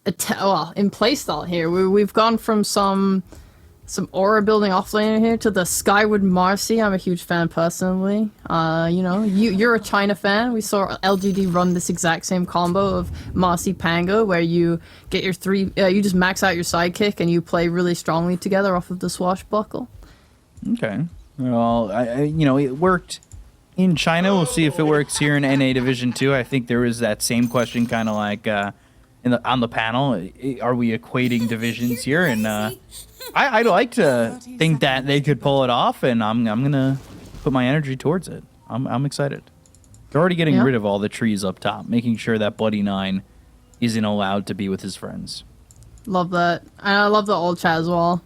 in playstyle here, we've gone from some aura building offlaner here to the Skyward Marcy. I'm a huge fan personally. You're a China fan. We saw LGD run this exact same combo of Marcy Pango, where you get your you just max out your sidekick and you play really strongly together off of the swashbuckle. Okay. Well, it worked in China. We'll see if it works here in NA Division 2. I think there was that same question, kind of like on the panel. Are we equating divisions here? And I'd like to think that they could pull it off, and I'm gonna put my energy towards it. I'm excited. They're already getting rid of all the trees up top, making sure that Bloody Nine isn't allowed to be with his friends. Love that. And I love the old chat as well.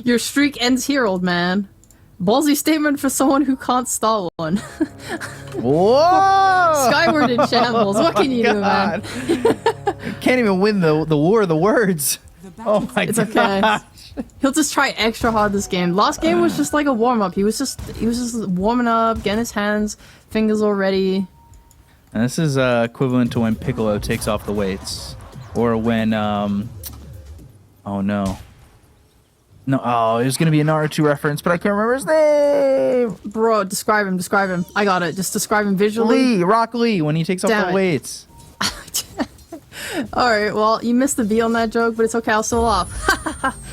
Your streak ends here, old man. Ballsy statement for someone who can't start one. Whoa! Skyward in shambles. What can you do, man? Can't even win the war of the words. Oh my god. It's okay. He'll just try extra hard this game. Last game was just like a warm up. He was just warming up, getting his fingers all ready. And this is equivalent to when Piccolo takes off the weights, or when oh no. No, it was gonna be a Naruto reference, but I can't remember his name. Bro, describe him. I got it. Just describe him visually. Rock Lee, when he takes off the weights. Alright, well, you missed the V on that joke, but it's okay, I'll still laugh.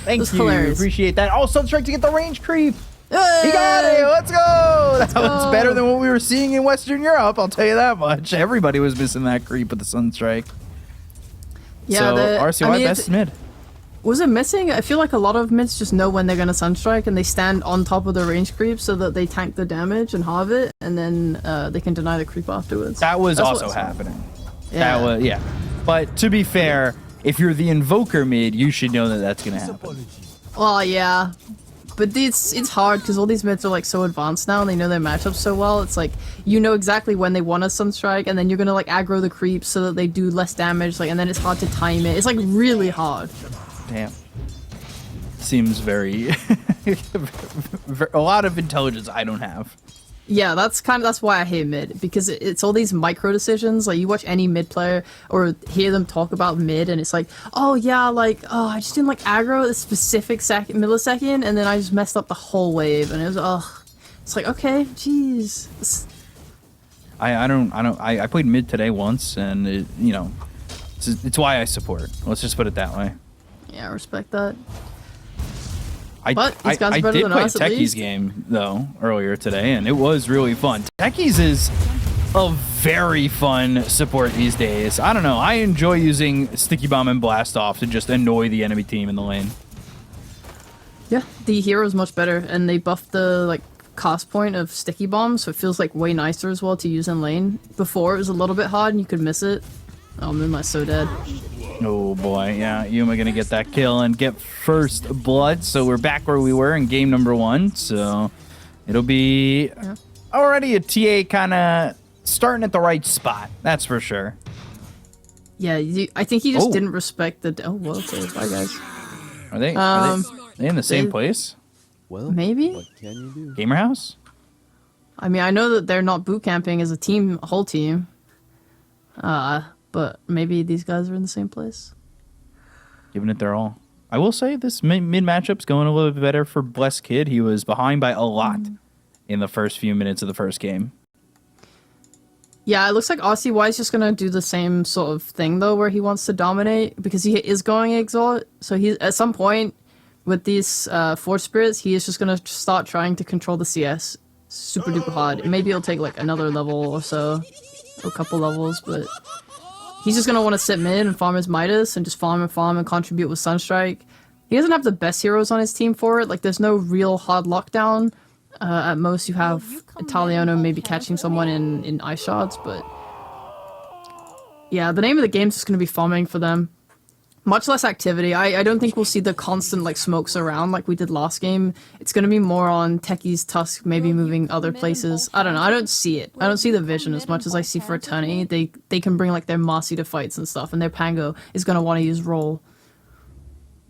Thank you, hilarious. Appreciate that. Oh, Sunstrike to get the range creep. Hey! He got it, let's go. That was better than what we were seeing in Western Europe, I'll tell you that much. Everybody was missing that creep with the Sunstrike. Yeah, so, RCY best mid. Was it missing? I feel like a lot of mids just know when they're gonna Sunstrike and they stand on top of the range creep so that they tank the damage and halve it, and then they can deny the creep afterwards. That's also happening. Yeah. But to be fair, if you're the Invoker mid, you should know that that's gonna happen. Well, yeah. But it's hard because all these mids are like so advanced now and they know their matchups so well. It's like you know exactly when they want a Sunstrike, and then you're gonna like aggro the creeps so that they do less damage, and then it's hard to time it. It's like really hard. Damn. Seems very a lot of intelligence I don't have. Yeah, that's why I hate mid, because it's all these micro decisions. Like you watch any mid player or hear them talk about mid, and it's like, oh yeah, I just didn't like aggro a specific millisecond, and then I just messed up the whole wave, and it was it's like, okay, jeez. I played mid today once, and it's why I support. Let's just put it that way. Yeah, I respect that. I did play a Techies game, though, earlier today, and it was really fun. Techies is a very fun support these days. I don't know. I enjoy using Sticky Bomb and Blast Off to just annoy the enemy team in the lane. Yeah, the hero's much better, and they buffed the cost point of Sticky Bomb, so it feels like way nicer as well to use in lane. Before, it was a little bit hard, and you could miss it. Oh, Moonlight's so dead. Oh boy, yeah, Yuma gonna get that kill and get first blood, so we're back where we were in game number 1, so it'll be already a TA kind of starting at the right spot, that's for sure. Yeah, I think he just didn't respect the... Oh, well, okay, bye guys. Are they in the same place? Well, maybe? What can you do? Gamer house? I mean, I know that they're not boot camping as a whole team. But maybe these guys are in the same place. Giving it their all. I will say this mid matchup's going a little bit better for Blessed Kid. He was behind by a lot in the first few minutes of the first game. Yeah, it looks like RCY is just going to do the same sort of thing, though, where he wants to dominate, because he is going Exalt. So he, at some point with these Force Spirits, he is just going to start trying to control the CS super duper hard. Maybe it'll take another level or so, or a couple levels, but... He's just going to want to sit mid and farm his Midas and just farm and contribute with Sunstrike. He doesn't have the best heroes on his team for it. There's no real hard lockdown. At most, you have Italiano maybe catching someone in ice shots, but... Yeah, the name of the game is just going to be farming for them. Much less activity. I don't think we'll see the constant smokes around like we did last game. It's going to be more on Techie's Tusk maybe moving other places. I don't know. I don't see it. I don't see the vision as much as I see for Eternity. They can bring their Marcy to fights and stuff, and their Pango is going to want to use roll.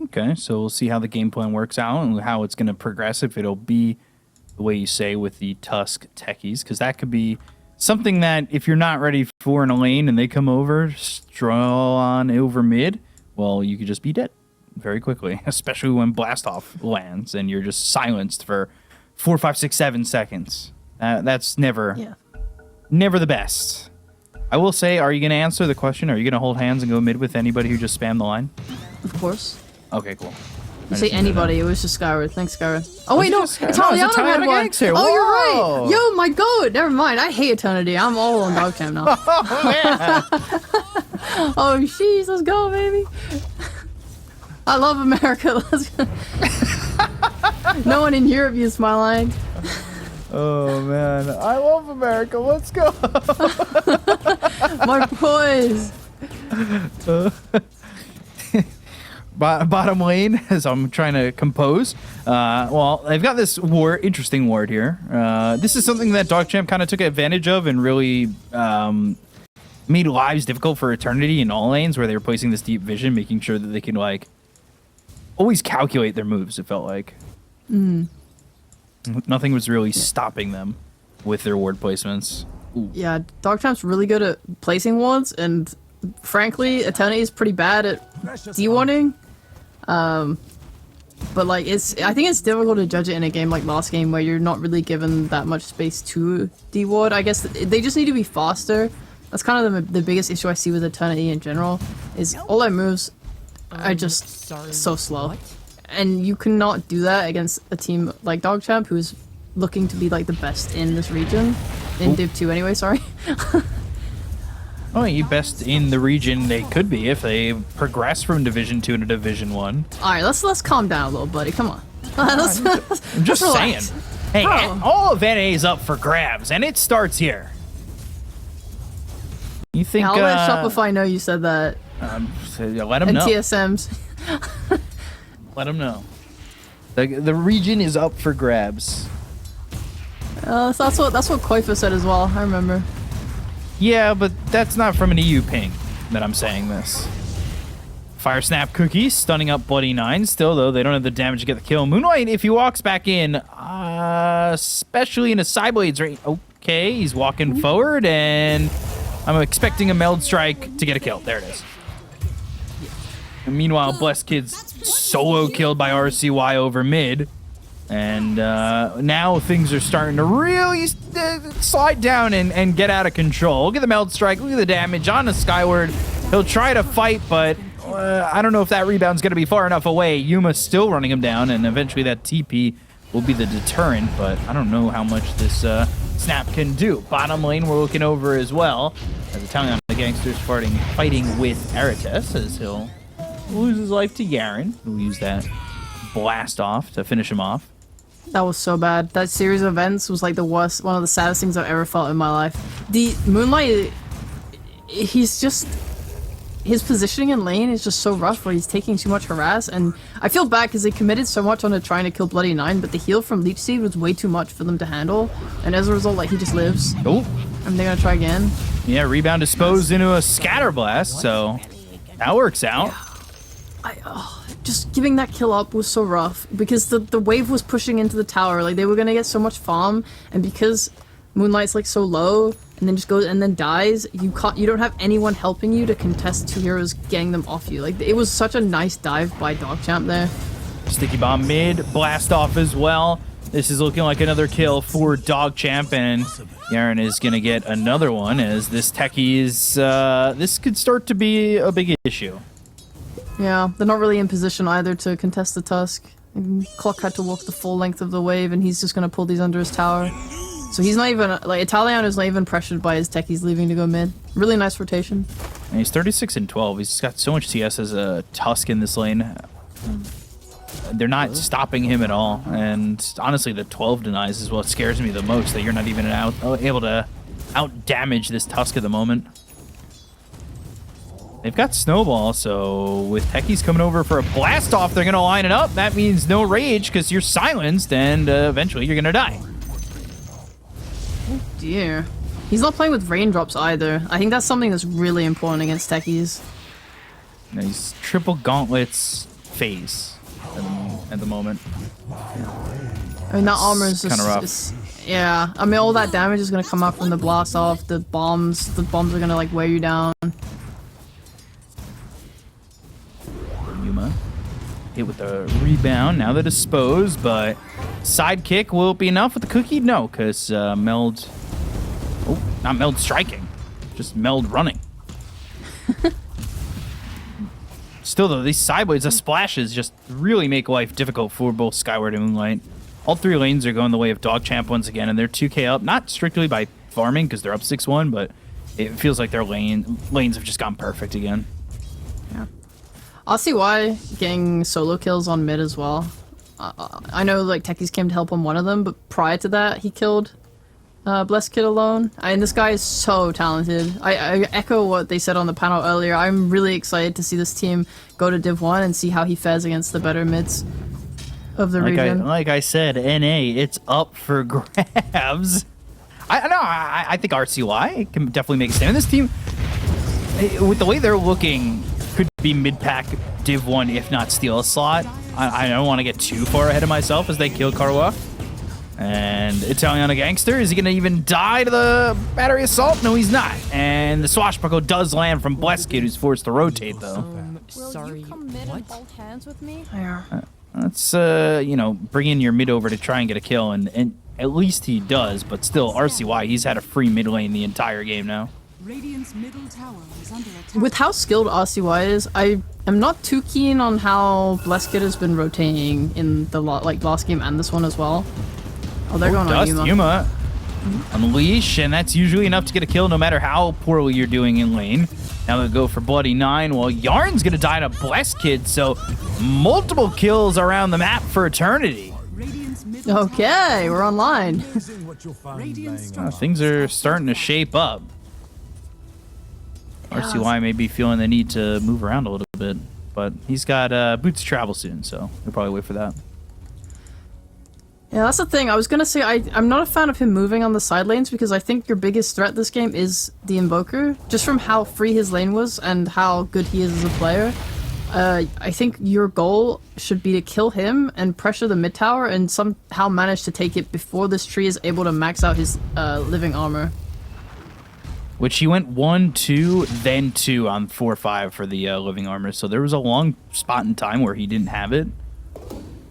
Okay, so we'll see how the game plan works out and how it's going to progress, if it'll be the way you say with the Tusk Techies, because that could be something that if you're not ready for in a lane and they come over, stroll on over mid, well, you could just be dead very quickly, especially when blast off lands and you're just silenced for 4, 5, 6, 7 seconds. That's never the best. I will say, are you going to answer the question? Are you going to hold hands and go mid with anybody who just spammed the line? Of course. Okay, cool. You say anybody, it was just Skyward. Thanks, Skyward. Oh, wait, no. Italiano had one. Here. Oh, you're right. Yo, my goat. Never mind. I hate Eternity. I'm all on DogChamp now. Oh, jeez. Let's go, baby. I love America. Let's go. No one in Europe used my line. Oh, man. I love America. Let's go. My boys. Bottom lane, as I'm trying to compose. Well, they've got this interesting ward here. This is something that DogChamp kind of took advantage of and really made lives difficult for Eternity in all lanes, where they were placing this deep vision, making sure that they can like always calculate their moves. It felt like nothing was really stopping them with their ward placements. Ooh. Yeah, DogChamp's really good at placing wards, and frankly, Eternity is pretty bad at de-warding. But like I think it's difficult to judge it in a game like last game where you're not really given that much space to de-ward. I guess they just need to be faster. That's kind of the biggest issue I see with Eternity in general, is all their moves are just so slow. And you cannot do that against a team like DogChamp, who's looking to be like the best in this region. In Div 2 anyway, sorry. Oh, you best in the region they could be if they progress from Division 2 to Division 1. Alright, let's calm down a little, buddy. Come on. I'm just saying. Hey, all of NA is up for grabs, and it starts here. You think? Yeah, I'll let Shopify know you said that. Let them know. And TSMs. Let them know. The region is up for grabs. So that's what Koifa said as well. I remember. Yeah, but that's not from an EU ping that I'm saying this. Fire Snap Cookie, stunning up Bloody 9. Still, though, they don't have the damage to get the kill. Moonlight, if he walks back in, especially in a Sideblade's range. Okay, he's walking forward, and I'm expecting a Meld Strike to get a kill. There it is. And meanwhile, Blessed Kid's solo killed by RCY over mid. And now things are starting to really slide down and get out of control. Look at the Meld Strike. Look at the damage on the Skyward. He'll try to fight, but I don't know if that rebound's going to be far enough away. Yuma's still running him down, and eventually that TP will be the deterrent, but I don't know how much this Snap can do. Bottom lane we're looking over as well, as Italian the gangsters fighting with Arates, as he'll lose his life to Yaren, who'll use that blast off to finish him off. That was so bad. That series of events was like the worst, one of the saddest things I've ever felt in my life. The Moonlight, he's just, his positioning in lane is just so rough where he's taking too much harass, and I feel bad because they committed so much onto trying to kill Bloody 9, but the heal from Leech Seed was way too much for them to handle, and as a result, like, he just lives. Oh. And they're gonna try again. Yeah, rebound disposed into a Scatter Blast, so that works out. Just giving that kill up was so rough because the wave was pushing into the tower. Like, they were gonna get so much farm, and because Moonlight's like so low and then just goes and then dies, you don't have anyone helping you to contest two heroes getting them off you. Like, it was such a nice dive by DogChamp there. Sticky Bomb mid, blast off as well. This is looking like another kill for DogChamp, and Yaren is gonna get another one as this techie is this could start to be a big issue. Yeah, they're not really in position either to contest the Tusk. And Clock had to walk the full length of the wave, and he's just gonna pull these under his tower. So he's not even, like, Italiano's not even pressured by his techies leaving to go mid. Really nice rotation. And he's 36 and 12. He's got so much CS as a Tusk in this lane. They're not stopping him at all. And honestly, the 12 denies is what scares me the most, that you're not even able to out-damage this Tusk at the moment. They've got Snowball, so with techies coming over for a blast off, they're going to line it up. That means no rage because you're silenced, and eventually you're going to die. Oh dear. He's not playing with raindrops either. I think that's something that's really important against techies. And he's triple gauntlets phase at the moment. I mean, that armor is just... kind of rough. Yeah, I mean all that damage is gonna come out from the blast off, the bombs. The bombs are gonna like wear you down. Yuma hit with the rebound. Now they're disposed, but sidekick will it be enough with the cookie? No, because Meld. Oh, not Meld striking, just Meld running. Still though, these sideways, the splashes just really make life difficult for both Skyward and Moonlight. All three lanes are going the way of DogChamp once again, and they're 2k up, not strictly by farming because they're up 6-1, but it feels like their lanes have just gone perfect again. Yeah. RCY getting solo kills on mid as well. I know like techies came to help on one of them, but prior to that he killed Blessed Kid alone. And this guy is so talented. I echo what they said on the panel earlier. I'm really excited to see this team go to Div 1 and see how he fares against the better mids of the region. Like I said, NA, it's up for grabs. I think RCY can definitely make a stand. This team, with the way they're looking, could be mid-pack Div 1, if not steal a slot. I don't want to get too far ahead of myself as they kill Karwa. And Italiano Gangster, is he going to even die to the battery assault? No, he's not. And the swashbuckle does land from Blessed Kid, who's forced to rotate, though. Will you come mid and hold hands with me? Let's, you know, bring in your mid over to try and get a kill, and at least he does, but still, RCY, he's had a free mid lane the entire game now. Radiant's middle tower is under attack. With how skilled RCY is, I am not too keen on how Blessed Kid has been rotating in the last game and this one as well. Oh, they're going on Yuma. Unleash, and that's usually enough to get a kill no matter how poorly you're doing in lane. Now they go for Bloody 9. Well, Yarn's going to die to Blessed Kid, so multiple kills around the map for Eternity. Okay, we're online. Things are starting to shape up. RCY may be feeling the need to move around a little bit, but he's got boots to travel soon, so he'll probably wait for that. Yeah, that's the thing. I was gonna say I'm not a fan of him moving on the side lanes because I think your biggest threat this game is the Invoker, just from how free his lane was and how good he is as a player. I think your goal should be to kill him and pressure the mid tower and somehow manage to take it before this tree is able to max out his living armor. Which he went 1, 2, then 2 on 4-5 for the living armor, so there was a long spot in time where he didn't have it.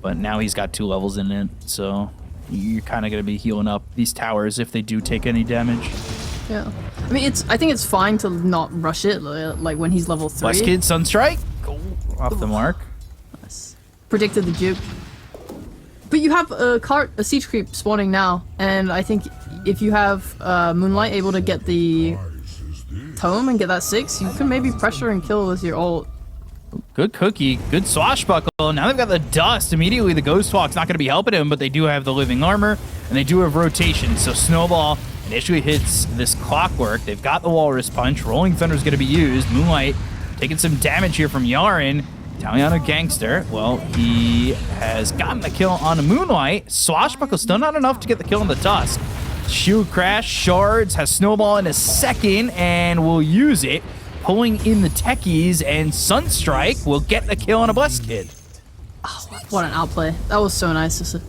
But now he's got 2 levels in it, so you're kind of going to be healing up these towers if they do take any damage. Yeah. I mean, I think it's fine to not rush it, like when he's level 3. Blessed Kid, Sunstrike, off the mark. Nice. Predicted the juke. But you have a siege creep spawning now, and I think if you have Moonlight able to get the tome and get that 6, you can maybe pressure and kill with your ult. Good cookie, good swashbuckle. Now they've got the dust. Immediately the Ghost Walk's not going to be helping him, but they do have the living armor, and they do have rotation. So Snowball initially hits this Clockwork. They've got the Walrus Punch. Rolling Thunder's going to be used. Moonlight taking some damage here from Yaren. Italiano Gangster, well, he has gotten the kill on Moonlight. Swashbuckle still not enough to get the kill on the Tusk. Shield Crash, Shards, has Snowball in a second, and will use it. Pulling in the techies, and Sunstrike will get the kill on a Blessed Kid. Oh, what an outplay. That was so nice to see.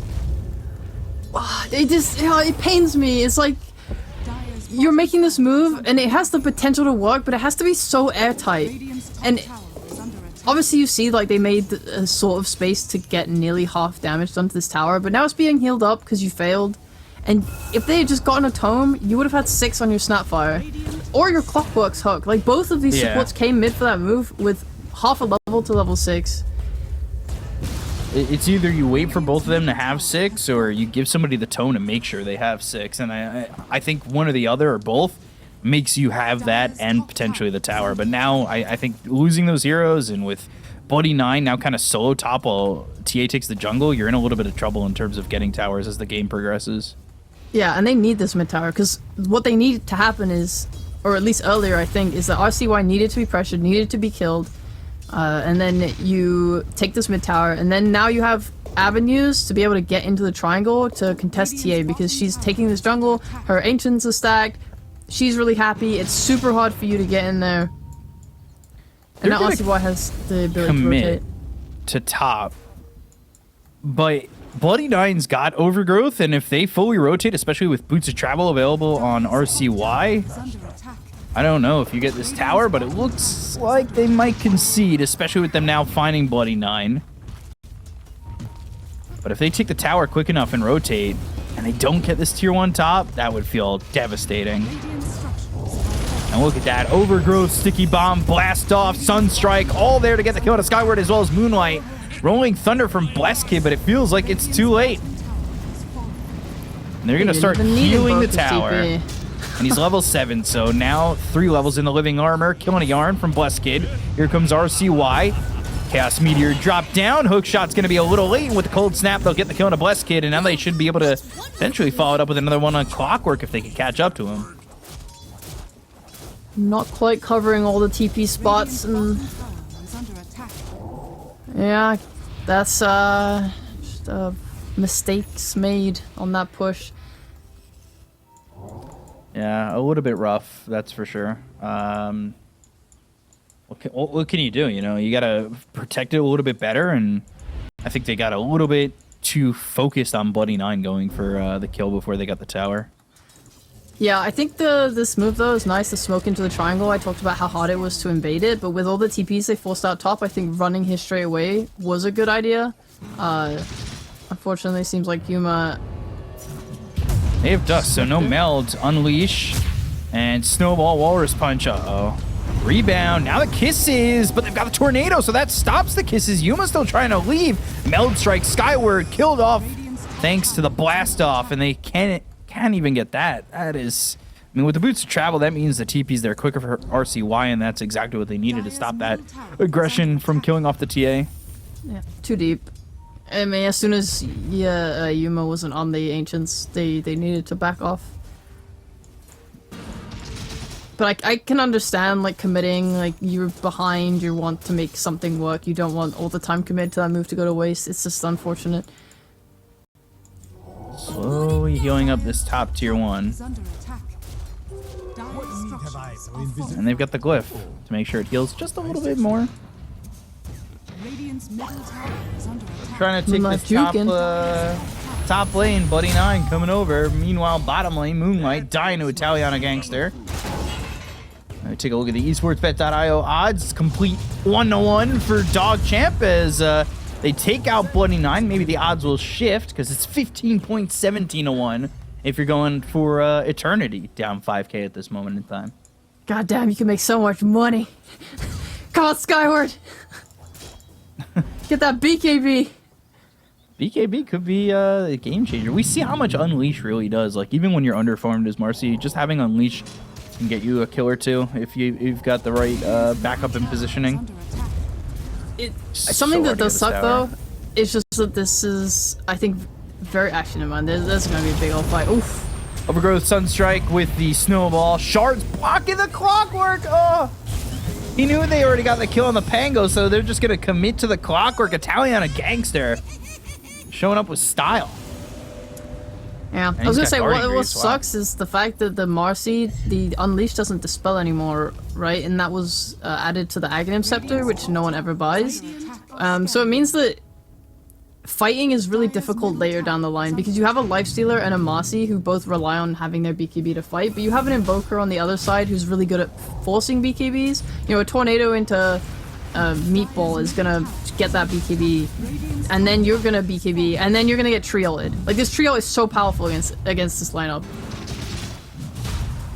It pains me. It's like, you're making this move, and it has the potential to work, but it has to be so airtight. And obviously you see, like, they made a sort of space to get nearly half damage done to this tower, but now it's being healed up because you failed. And if they had just gotten a tome, you would have had 6 on your Snapfire. Or your Clockwork's hook. Like, both of these supports came mid for that move with half a level to level 6. It's either you wait for both of them to have 6, or you give somebody the tome to make sure they have 6. And I think one or the other, or both, makes you have that and potentially the tower. But now, I think losing those heroes, and with Bloody 9 now kind of solo top while TA takes the jungle, you're in a little bit of trouble in terms of getting towers as the game progresses. Yeah, and they need this mid tower, because what they need to happen is, or at least earlier I think, is that RCY needed to be pressured, needed to be killed, and then you take this mid tower, and then now you have avenues to be able to get into the triangle to contest TA, because she's taking this jungle, her ancients are stacked, she's really happy, it's super hard for you to get in there. And now RCY has the ability to rotate. To top, but Bloody Nine's got Overgrowth, and if they fully rotate, especially with Boots of Travel available on RCY, I don't know if you get this tower, but it looks like they might concede, especially with them now finding Bloody Nine. But if they take the tower quick enough and rotate, and they don't get this tier 1 top, that would feel devastating. And look at that. Overgrowth, Sticky Bomb, Blast Off, Sunstrike, all there to get the kill on Skyward, as well as Moonlight. Rolling Thunder from Blesskid, but it feels like it's too late. And they're going to start healing the tower. And he's level 7, so now 3 levels in the Living Armor. Killing a Yarn from Blesskid. Here comes RCY. Chaos Meteor drop down. Hookshot's going to be a little late. With the Cold Snap, they'll get the kill on a Blesskid, and now they should be able to eventually follow it up with another one on Clockwork if they can catch up to him. Not quite covering all the TP spots, and yeah, that's just mistakes made on that push. Yeah, a little bit rough, that's for sure. What can you do? You know, you gotta protect it a little bit better, and I think they got a little bit too focused on Bloody Nine going for the kill before they got the tower. Yeah, I think this move though is nice, the smoke into the triangle. I talked about how hard it was to invade it, but with all the TPs they forced out top, I think running his straight away was a good idea. Unfortunately, it seems like Yuma... They have Dust, so no Meld, Unleash, and Snowball, Walrus Punch, uh-oh. Rebound, now the Kisses, but they've got the Tornado, so that stops the Kisses. Yuma's still trying to leave. Meld Strike, Skyward, killed off thanks to the Blast Off, and they can't even get that. That is... I mean, with the Boots of Travel, that means the TP's there quicker for RCY, and that's exactly what they needed to stop that aggression from killing off the TA. Yeah, too deep. I mean, as soon as Yuma wasn't on the Ancients, they needed to back off. But I can understand, like, committing, like, you're behind, you want to make something work, you don't want all the time committed to that move to go to waste. It's just unfortunate. Slowly healing up this top tier 1. And they've got the Glyph to make sure it heals just a little bit more. Trying to take this top lane, Bloody Nine coming over. Meanwhile, bottom lane, Moonlight dying to Italiana Gangster. Take a look at the esportsbet.io odds. Complete 1-1 for DogChamp as they take out Bloody Nine. Maybe the odds will shift because it's 15.17-1 if you're going for Eternity down 5K at this moment in time. God damn, you can make so much money. Come on, Skyward. Get that BKB. BKB could be a game changer. We see how much Unleash really does. Like, even when you're underfarmed as Marcy, just having Unleash can get you a kill or two if you've got the right backup and positioning. Something that does suck though is just that this is, I think, very action in mind. There's gonna be a big old fight. Oof. Overgrowth Sunstrike with the Snowball. Shards blocking the Clockwork. Oh, he knew they already got the kill on the Pango, so they're just gonna commit to the Clockwork. Italiana Gangster showing up with style. Yeah, I was gonna say what sucks is the fact that the Marcy, the Unleash doesn't dispel anymore, right? And that was added to the Aghanim Scepter, which no one ever buys. So it means that fighting is really difficult later down the line because you have a Lifestealer and a Marcy who both rely on having their BKB to fight, but you have an Invoker on the other side who's really good at forcing BKBs. You know, a Tornado into Meatball is gonna get that BKB, and then you're gonna BKB, and then you're gonna get Trioed. Like, this trio is so powerful against this lineup.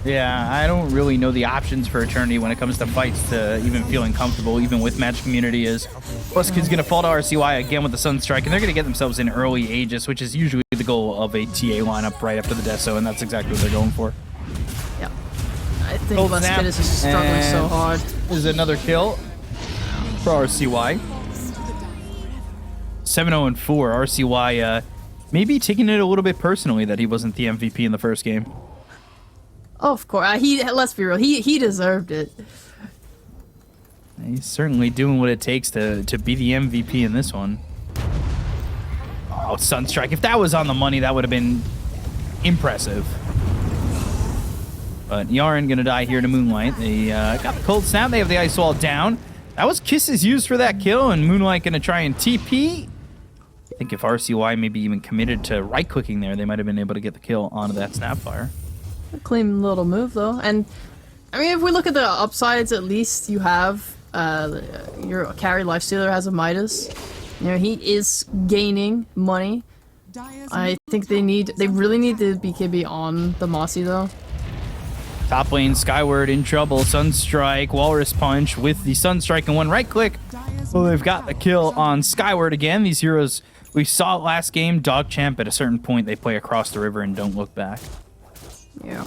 Yeah, I don't really know the options for Eternity when it comes to fights to even feeling comfortable, even with Match Community. Is Blesskid's gonna fall to RCY again with the Sunstrike, and they're gonna get themselves in early Aegis, which is usually the goal of a TA lineup right after the Deso, and that's exactly what they're going for. Yeah, I think Blesskid is just struggling so hard. This is another kill for RCY. 7-0-4. RCY maybe taking it a little bit personally that he wasn't the MVP in the first game. Oh, of course. Let's be real. He deserved it. He's certainly doing what it takes to be the MVP in this one. Oh, Sunstrike. If that was on the money, that would have been impressive. But Yarn gonna die here to Moonlight. They got the Cold Snap. They have the Ice Wall down. That was Kisses used for that kill, and Moonlight gonna try and TP. think if RCY maybe even committed to right-clicking there, they might have been able to get the kill onto that Snapfire. A clean little move though, and I mean if we look at the upsides, at least you have your carry lifestealer has a Midas. You know, he is gaining money. I think they really need the BKB on the Mossy though. Top lane, Skyward in trouble. Sunstrike, Walrus Punch with the Sunstrike and one right click. Well, they've got the kill on Skyward again. These heroes, we saw it last game. DogChamp, at a certain point, they play across the river and don't look back. Yeah.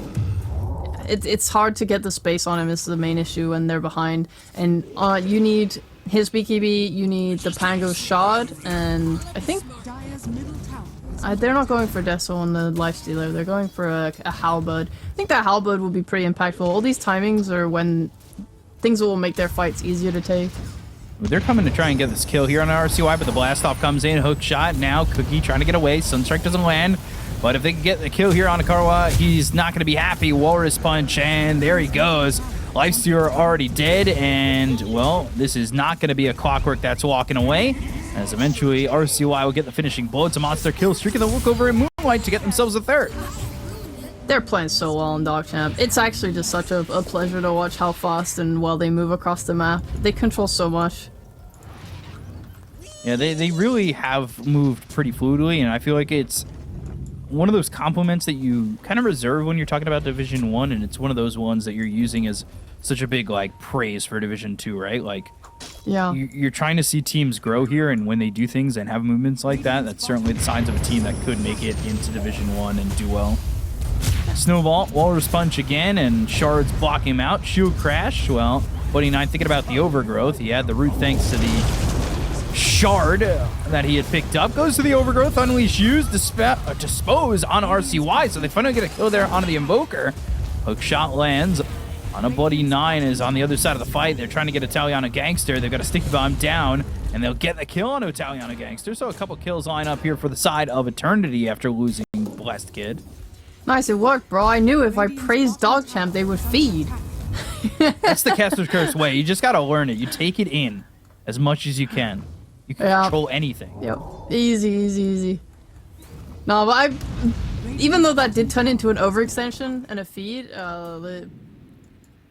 It's hard to get the space on him is the main issue when they're behind. And you need his BKB, you need the Pango Shard, and I think they're not going for Deso on the Lifestealer, they're going for a Halberd. I think that Halberd will be pretty impactful. All these timings are when things will make their fights easier to take. They're coming to try and get this kill here on RCY, but the blast off comes in, hook shot, now Cookie trying to get away, Sunstrike doesn't land, but if they can get the kill here on Akarwa, he's not going to be happy. Walrus Punch, and there he goes. Lifestealer already dead, and well, this is not going to be a Clockwork that's walking away, as eventually RCY will get the finishing blow. It's a monster kill streak, and they'll look over in Moonlight to get themselves a third. They're playing so well in DogChamp. It's actually just such a pleasure to watch how fast and well they move across the map. They control so much. Yeah, they really have moved pretty fluidly, and I feel like it's one of those compliments that you kind of reserve when you're talking about Division 1, and it's one of those ones that you're using as such a big, like, praise for Division 2, right? Like, yeah, you're trying to see teams grow here, and when they do things and have movements like that, that's certainly the signs of a team that could make it into Division 1 and do well. Snowball, Walrus Punch again, and Shards blocking him out. Shield Crash, well, Buddy9 thinking about the Overgrowth. He had the root thanks to the Shard that he had picked up. Goes to the Overgrowth, Unleash Use, Dispose on RCY, so they finally get a kill there onto the Invoker. Hook shot lands on a Buddy9 is on the other side of the fight. They're trying to get Italiano Gangster. They've got a Sticky Bomb down, and they'll get the kill on Italiano Gangster. So a couple kills line up here for the side of Eternity after losing Blessed Kid. Nice, it worked, bro. I knew if I praised DogChamp, they would feed. That's the Caster's Curse way. You just gotta learn it. You take it in as much as you can. You can control anything. Yep. Easy, easy, easy. No, but even though that did turn into an overextension and a feed,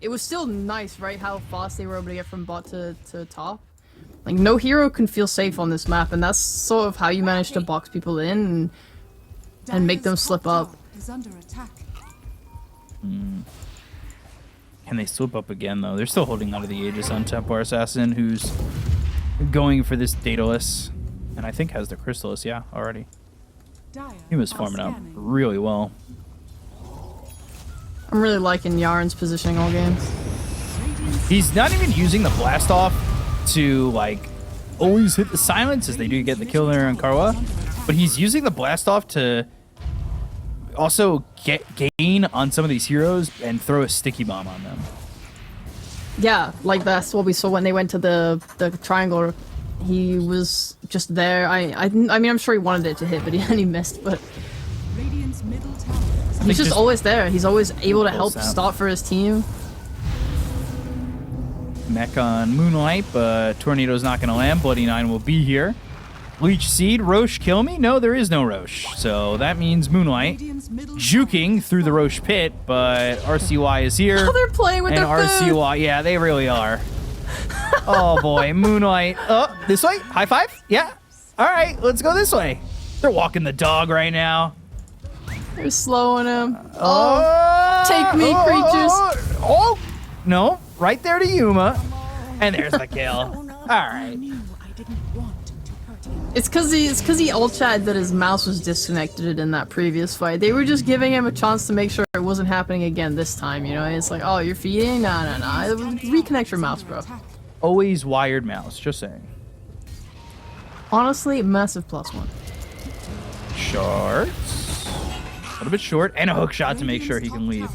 it was still nice, right? How fast they were able to get from bot to top. Like, no hero can feel safe on this map, and that's sort of how you manage to box people in and make them slip up. Under attack. Can they slip up again, though? They're still holding onto the Aegis on Templar Assassin, who's going for this Daedalus, and I think has the Crystallis, yeah, already. He was farming up really well. I'm really liking Yaren's positioning all game. He's not even using the blast off to, like, always hit the silence, as they do get the kill there on Karwa, but he's using the blast off to also gain on some of these heroes and throw a Sticky Bomb on them. Yeah, like that's what we saw when they went to the triangle. He was just there. I mean, I'm sure he wanted it to hit, but he missed. But he's just always there. He's always able to help start for his team. Mech on Moonlight, but Tornado's not going to land. Buddy9 will be here. Leech Seed, Roche kill me? No, there is no Roche. So that means Moonlight juking through the Roche pit, but RCY is here. Oh, they're playing with and their food. RCY, yeah, they really are. Oh boy, Moonlight. Oh, this way? High five? Yeah. All right, let's go this way. They're walking the dog right now. They're slowing him. Oh, take me, creatures. Oh, no, right there to Yuma. And there's the kill. All right. It's cause he ult chatted that his mouse was disconnected in that previous fight. They were just giving him a chance to make sure it wasn't happening again this time, you know? It's like, oh, you're feeding? Nah. Reconnect your mouse, bro. Always wired mouse, just saying. Honestly, massive +1. Shards. A little bit short, and a hook shot to make sure he can leave.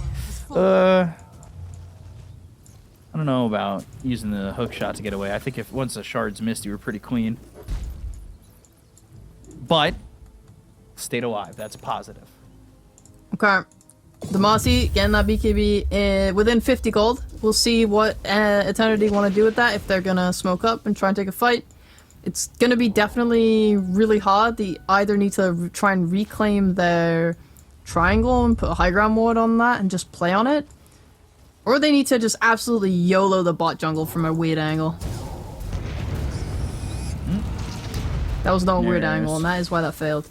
I don't know about using the hook shot to get away. I think if once the shards missed, you were pretty clean. But stayed alive. That's positive. Okay. The Mossy getting that BKB within 50 gold. We'll see what Eternity want to do with that. If they're gonna smoke up and try and take a fight. It's gonna be definitely really hard. They either need to try and reclaim their triangle and put a high ground ward on that and just play on it, or they need to just absolutely YOLO the bot jungle from a weird angle. That was not a weird angle, and that is why that failed.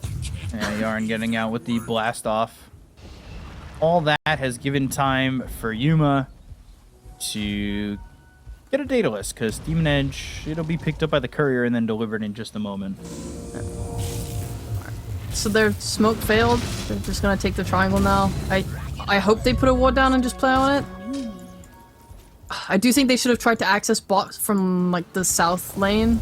Yeah, Yarn getting out with the blast off. All that has given time for Yuma to get a data list, because Demon Edge, it'll be picked up by the courier and then delivered in just a moment. So their smoke failed. They're just gonna take the triangle now. I hope they put a ward down and just play on it. I do think they should have tried to access bot from like the south lane.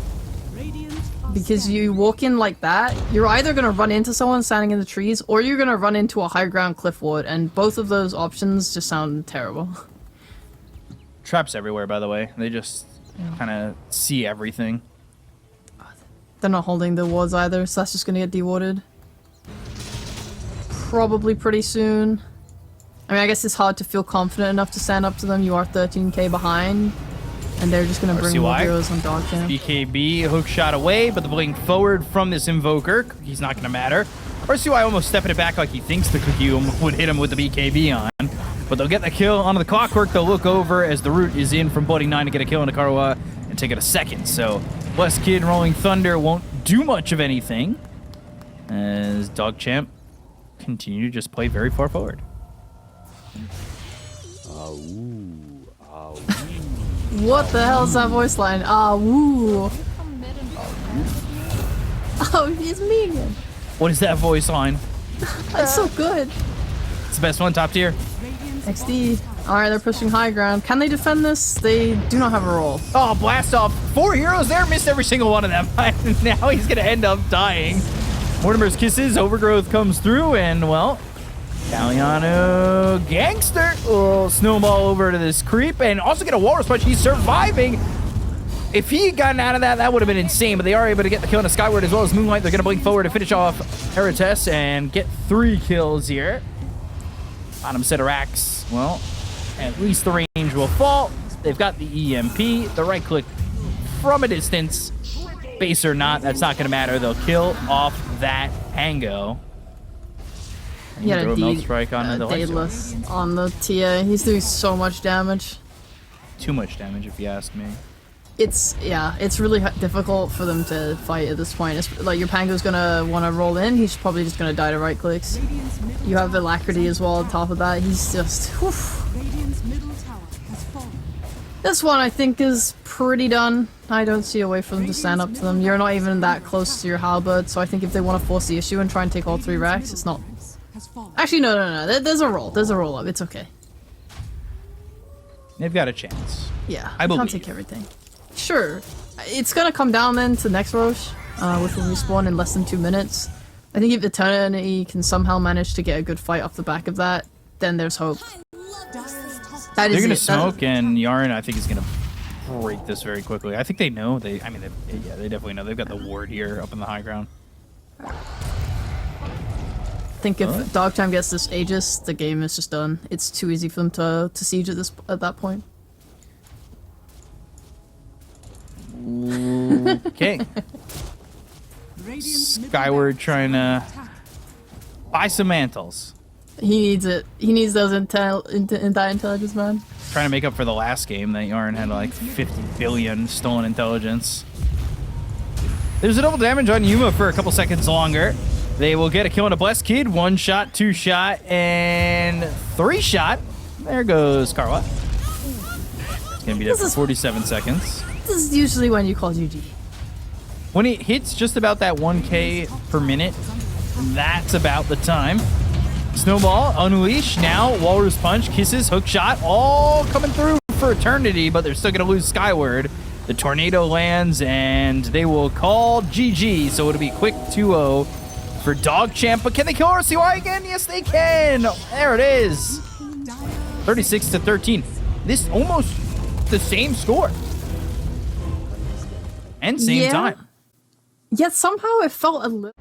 Because you walk in like that, you're either gonna run into someone standing in the trees, or you're gonna run into a high ground cliff ward, and both of those options just sound terrible. Traps everywhere, by the way. They just kind of see everything. They're not holding the wards either, so that's just gonna get dewarded. Probably pretty soon. I mean, I guess it's hard to feel confident enough to stand up to them. You are 13k behind. And they're just gonna bring more heroes on DogChamp. BKB hook shot away, but the blink forward from this Invoker, he's not gonna matter. RCY almost stepping it back like he thinks the cookie would hit him with the BKB on. But they'll get the kill onto the clockwork. They'll look over as the root is in from Bloody 9 to get a kill on Karwa and take it a second. So Blessed Kid and Rolling Thunder won't do much of anything as DogChamp continue to just play very far forward. What the hell is that voice line? Ah, woo. Oh, he's Minion. What is that voice line? That's so good. It's the best one, top tier. XD. Alright, they're pushing high ground. Can they defend this? They do not have a roll. Oh, blast off. 4 heroes there, missed every single one of them. Now he's going to end up dying. Mortimer's Kisses, Overgrowth comes through, and, well, Galliano Gangster will snowball over to this creep and also get a walrus punch. He's surviving. If he had gotten out of that, that would have been insane, but they are able to get the kill on a Skyward as well as Moonlight. They're going to blink forward to finish off Herites and get 3 kills here. Bottom set of racks. Well, at least the range will fall. They've got the EMP, the right click from a distance. Base or not, that's not going to matter. They'll kill off that Hango. He had a Melt Strike on the Daedalus on the TA. He's doing so much damage. Too much damage, if you ask me. It's really difficult for them to fight at this point. It's, like, your Pango's gonna want to roll in. He's probably just gonna die to right clicks. You have Alacrity as well on top of that. He's just... Whew. This one, I think, is pretty done. I don't see a way for them to stand up to them. You're not even that close to your halberd, so I think if they want to force the issue and try and take all 3 racks, it's not... Actually, no. There's a roll. There's a roll up. It's okay. They've got a chance. Yeah, I believe. can't take everything. Sure. It's gonna come down then to next Roche, which will respawn in less than 2 minutes. I think if Eternity can somehow manage to get a good fight off the back of that, then there's hope. They're gonna smoke, and Yarn, I think, is gonna break this very quickly. I think they know. They definitely know. They've got the ward here up in the high ground. I think if DogChamp gets this Aegis, the game is just done. It's too easy for them to siege at that point. Okay. Skyward trying to buy some mantles. He needs it. He needs those intelligence, man. Trying to make up for the last game that Yarn had like 50 billion stolen intelligence. There's a double damage on Yuma for a couple seconds longer. They will get a kill on a Blessed Kid. 1 shot, 2 shot, and 3 shot. There goes Karwa. It's going to be there for 47 seconds. This is usually when you call GG. When it hits just about that 1k per minute, that's about the time. Snowball, Unleash, now Walrus Punch, Kisses, Hook Shot, all coming through for Eternity, but they're still going to lose Skyward. The Tornado lands, and they will call GG, so it'll be quick 2-0 for DogChamp. But can they kill RCY again? Yes, they can. There it is. 36-13. This almost the same score. And same time. Yet somehow it felt a little...